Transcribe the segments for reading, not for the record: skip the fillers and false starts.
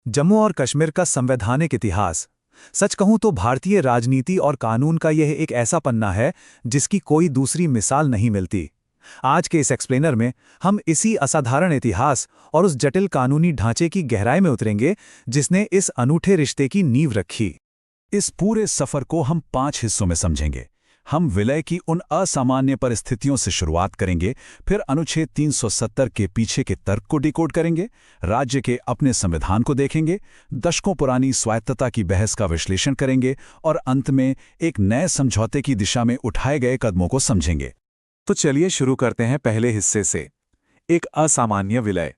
जम्मू और कश्मीर का संवैधानिक इतिहास। सच कहूं तो भारतीय राजनीति और कानून का यह एक ऐसा पन्ना है जिसकी कोई दूसरी मिसाल नहीं मिलती। आज के इस एक्सप्लेनर में हम इसी असाधारण इतिहास और उस जटिल कानूनी ढांचे की गहराई में उतरेंगे जिसने इस अनूठे रिश्ते की नींव रखी। इस पूरे सफर को हम 5 हिस्सों में समझेंगे। हम विलय की उन असामान्य परिस्थितियों से शुरुआत करेंगे, फिर अनुच्छेद 370 के पीछे के तर्क को डिकोड करेंगे, राज्य के अपने संविधान को देखेंगे, दशकों पुरानी स्वायत्तता की बहस का विश्लेषण करेंगे और अंत में एक नए समझौते की दिशा में उठाए गए कदमों को समझेंगे। तो चलिए शुरू करते हैं पहले हिस्से से। एक असामान्य विलय।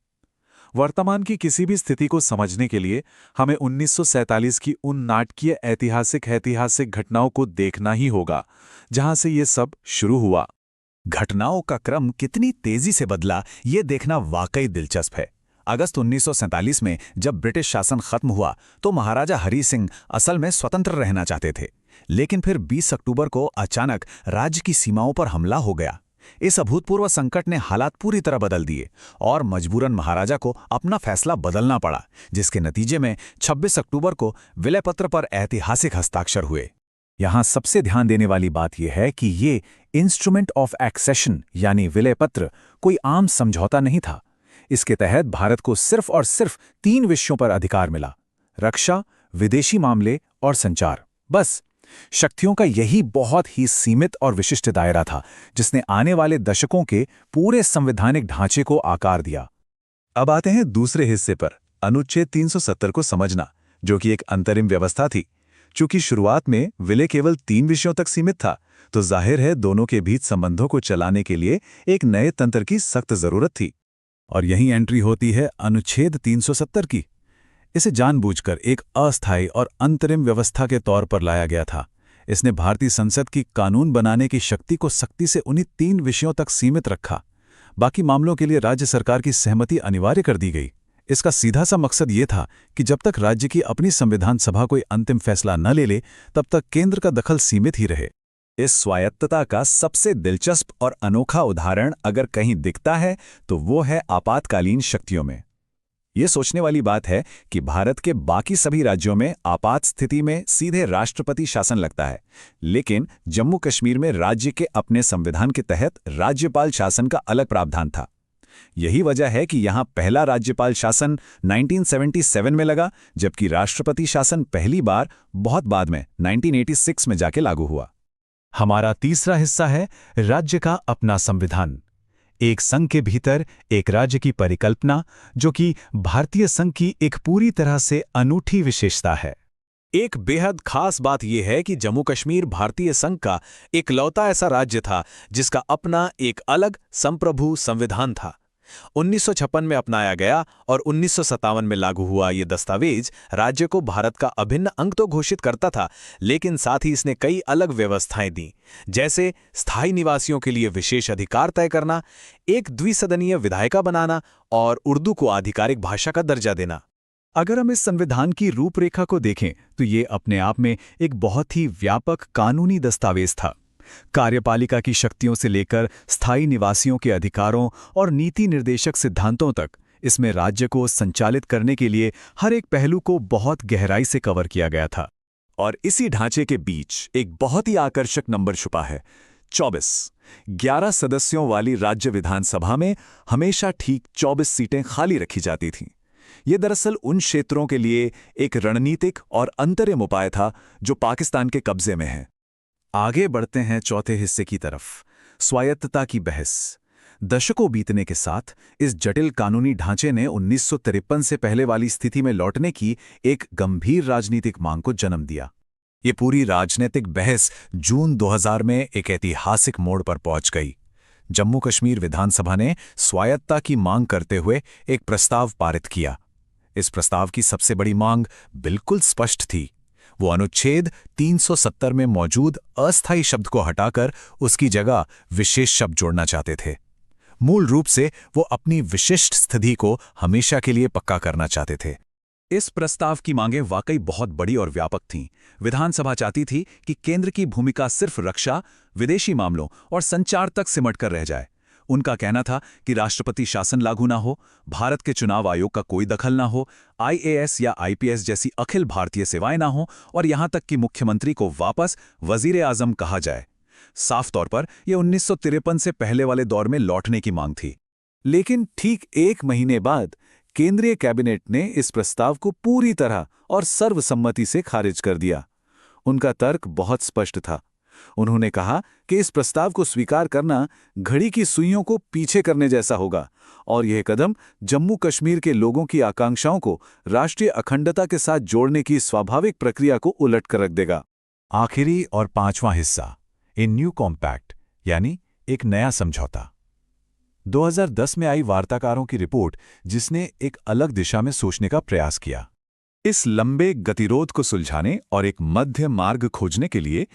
वर्तमान की किसी भी स्थिति को समझने के लिए हमें 1947 की उन नाटकीय ऐतिहासिक घटनाओं को देखना ही होगा जहां से ये सब शुरू हुआ। घटनाओं का क्रम कितनी तेजी से बदला, ये देखना वाकई दिलचस्प है। अगस्त 1947 में जब ब्रिटिश शासन खत्म हुआ तो महाराजा हरी सिंह असल में स्वतंत्र रहना चाहते थे, लेकिन फिर 20 अक्टूबर को अचानक राज्य की सीमाओं पर हमला हो गया। इस अभूतपूर्व संकट ने हालात पूरी तरह बदल दिए और मजबूरन महाराजा को अपना फैसला बदलना पड़ा, जिसके नतीजे में 26 अक्टूबर को विलय पत्र पर ऐतिहासिक हस्ताक्षर हुए। यहां सबसे ध्यान देने वाली बात यह है कि ये इंस्ट्रूमेंट ऑफ एक्सेशन यानी विलय पत्र कोई आम समझौता नहीं था। इसके तहत भारत को सिर्फ और सिर्फ 3 विषयों पर अधिकार मिला: रक्षा, विदेशी मामले और संचार। बस शक्तियों का यही बहुत ही सीमित और विशिष्ट दायरा था जिसने आने वाले दशकों के पूरे संवैधानिक ढांचे को आकार दिया। अब आते हैं दूसरे हिस्से पर, अनुच्छेद 370 को समझना, जो कि एक अंतरिम व्यवस्था थी। चूंकि शुरुआत में विलय केवल 3 विषयों तक सीमित था, तो जाहिर है दोनों के बीच संबंधों को चलाने के लिए एक नए तंत्र की सख्त जरूरत थी। और यही एंट्री होती है अनुच्छेद 370 की। इसे जानबूझकर एक अस्थायी और अंतरिम व्यवस्था के तौर पर लाया गया था। इसने भारतीय संसद की कानून बनाने की शक्ति को सख्ती से उन्हीं 3 विषयों तक सीमित रखा। बाकी मामलों के लिए राज्य सरकार की सहमति अनिवार्य कर दी गई। इसका सीधा सा मकसद ये था कि जब तक राज्य की अपनी संविधान सभा कोई अंतिम फैसला न ले ले, तब तक केंद्र का दखल सीमित ही रहे। इस स्वायत्तता का सबसे दिलचस्प और अनोखा उदाहरण अगर कहीं दिखता है तो वो है आपातकालीन शक्तियों में। ये सोचने वाली बात है कि भारत के बाकी सभी राज्यों में आपात स्थिति में सीधे राष्ट्रपति शासन लगता है, लेकिन जम्मू कश्मीर में राज्य के अपने संविधान के तहत राज्यपाल शासन का अलग प्रावधान था। यही वजह है कि यहाँ पहला राज्यपाल शासन 1977 में लगा, जबकि राष्ट्रपति शासन पहली बार बहुत बाद में 1986 में जाके लागू हुआ। हमारा तीसरा हिस्सा है राज्य का अपना संविधान। एक संघ के भीतर एक राज्य की परिकल्पना, जो कि भारतीय संघ की एक पूरी तरह से अनूठी विशेषता है। एक बेहद खास बात यह है कि जम्मू कश्मीर भारतीय संघ का इकलौता ऐसा राज्य था जिसका अपना एक अलग संप्रभु संविधान था। 1956 में अपनाया गया और 1957 में लागू हुआ ये दस्तावेज राज्य को भारत का अभिन्न अंग तो घोषित करता था, लेकिन साथ ही इसने कई अलग व्यवस्थाएं दी, जैसे स्थायी निवासियों के लिए विशेष अधिकार तय करना, एक द्विसदनीय विधायिका बनाना और उर्दू को आधिकारिक भाषा का दर्जा देना। अगर हम इस संविधान की रूपरेखा को देखें तो ये अपने आप में एक बहुत ही व्यापक कानूनी दस्तावेज था। कार्यपालिका की शक्तियों से लेकर स्थायी निवासियों के अधिकारों और नीति निर्देशक सिद्धांतों तक, इसमें राज्य को संचालित करने के लिए हर एक पहलू को बहुत गहराई से कवर किया गया था। और इसी ढांचे के बीच एक बहुत ही आकर्षक नंबर छुपा है, 24। 11 सदस्यों वाली राज्य विधानसभा में हमेशा ठीक 24 सीटें खाली रखी जाती थीं। ये दरअसल उन क्षेत्रों के लिए एक रणनीतिक और अंतरिम उपाय था जो पाकिस्तान के कब्जे में है। आगे बढ़ते हैं चौथे हिस्से की तरफ, स्वायत्तता की बहस। दशकों बीतने के साथ इस जटिल कानूनी ढांचे ने 1953 से पहले वाली स्थिति में लौटने की एक गंभीर राजनीतिक मांग को जन्म दिया। ये पूरी राजनीतिक बहस जून 2000 में एक ऐतिहासिक मोड़ पर पहुंच गई। जम्मू कश्मीर विधानसभा ने स्वायत्तता की मांग करते हुए एक प्रस्ताव पारित किया। इस प्रस्ताव की सबसे बड़ी मांग बिल्कुल स्पष्ट थी। वो अनुच्छेद 370 में मौजूद अस्थायी शब्द को हटाकर उसकी जगह विशेष शब्द जोड़ना चाहते थे। मूल रूप से वो अपनी विशिष्ट स्थिति को हमेशा के लिए पक्का करना चाहते थे। इस प्रस्ताव की मांगें वाकई बहुत बड़ी और व्यापक थीं। विधानसभा चाहती थी कि केंद्र की भूमिका सिर्फ रक्षा, विदेशी मामलों और संचार तक सिमट कर रह जाए। उनका कहना था कि राष्ट्रपति शासन लागू ना हो, भारत के चुनाव आयोग का कोई दखल ना हो, IAS या IPS जैसी अखिल भारतीय सेवाएं ना हो और यहां तक कि मुख्यमंत्री को वापस वजीर आजम कहा जाए। साफ तौर पर यह 1953 से पहले वाले दौर में लौटने की मांग थी। लेकिन ठीक 1 महीने बाद केंद्रीय कैबिनेट ने इस प्रस्ताव को पूरी तरह और सर्वसम्मति से खारिज कर दिया। उनका तर्क बहुत स्पष्ट था। उन्होंने कहा कि इस प्रस्ताव को स्वीकार करना घड़ी की सुइयों को पीछे करने जैसा होगा और यह कदम जम्मू कश्मीर के लोगों की आकांक्षाओं को राष्ट्रीय अखंडता के साथ जोड़ने की स्वाभाविक प्रक्रिया को उलट कर रख देगा। आखिरी और 5वां हिस्सा, ए न्यू कॉम्पैक्ट, यानी एक नया समझौता। 2010 में आई वार्ताकारों की रिपोर्ट, जिसने एक अलग दिशा में सोचने का प्रयास किया। इस लंबे गतिरोध को सुलझाने और एक मध्य मार्ग खोजने के लिए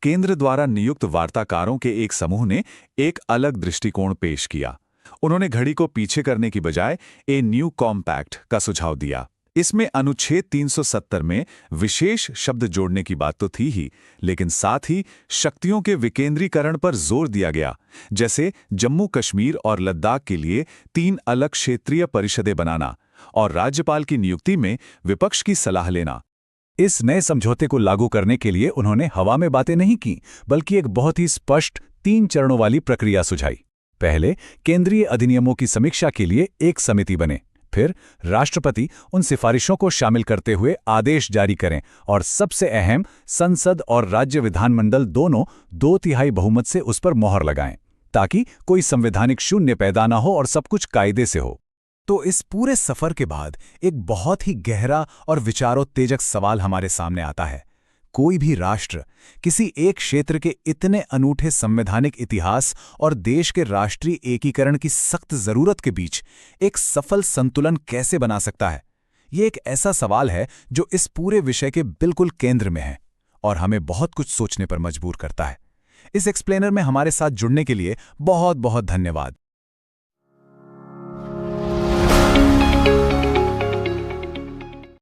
केंद्र द्वारा नियुक्त वार्ताकारों के एक समूह ने एक अलग दृष्टिकोण पेश किया। उन्होंने घड़ी को पीछे करने की बजाय ए न्यू कॉम्पैक्ट का सुझाव दिया। इसमें अनुच्छेद 370 में विशेष शब्द जोड़ने की बात तो थी ही, लेकिन साथ ही शक्तियों के विकेंद्रीकरण पर जोर दिया गया, जैसे जम्मू कश्मीर और लद्दाख के लिए 3 अलग क्षेत्रीय परिषदें बनाना और राज्यपाल की नियुक्ति में विपक्ष की सलाह लेना। इस नए समझौते को लागू करने के लिए उन्होंने हवा में बातें नहीं की, बल्कि एक बहुत ही स्पष्ट 3 चरणों वाली प्रक्रिया सुझाई। पहले, केंद्रीय अधिनियमों की समीक्षा के लिए एक समिति बने। फिर राष्ट्रपति उन सिफारिशों को शामिल करते हुए आदेश जारी करें और सबसे अहम, संसद और राज्य विधानमंडल दोनों 2/3 बहुमत से उस पर मोहर लगाएं, ताकि कोई संवैधानिक शून्य पैदा ना हो और सब कुछ कायदे से हो। तो इस पूरे सफर के बाद एक बहुत ही गहरा और विचारोत्तेजक सवाल हमारे सामने आता है। कोई भी राष्ट्र किसी एक क्षेत्र के इतने अनूठे संवैधानिक इतिहास और देश के राष्ट्रीय एकीकरण की सख्त जरूरत के बीच एक सफल संतुलन कैसे बना सकता है? ये एक ऐसा सवाल है जो इस पूरे विषय के बिल्कुल केंद्र में है और हमें बहुत कुछ सोचने पर मजबूर करता है। इस एक्सप्लेनर में हमारे साथ जुड़ने के लिए बहुत बहुत धन्यवाद।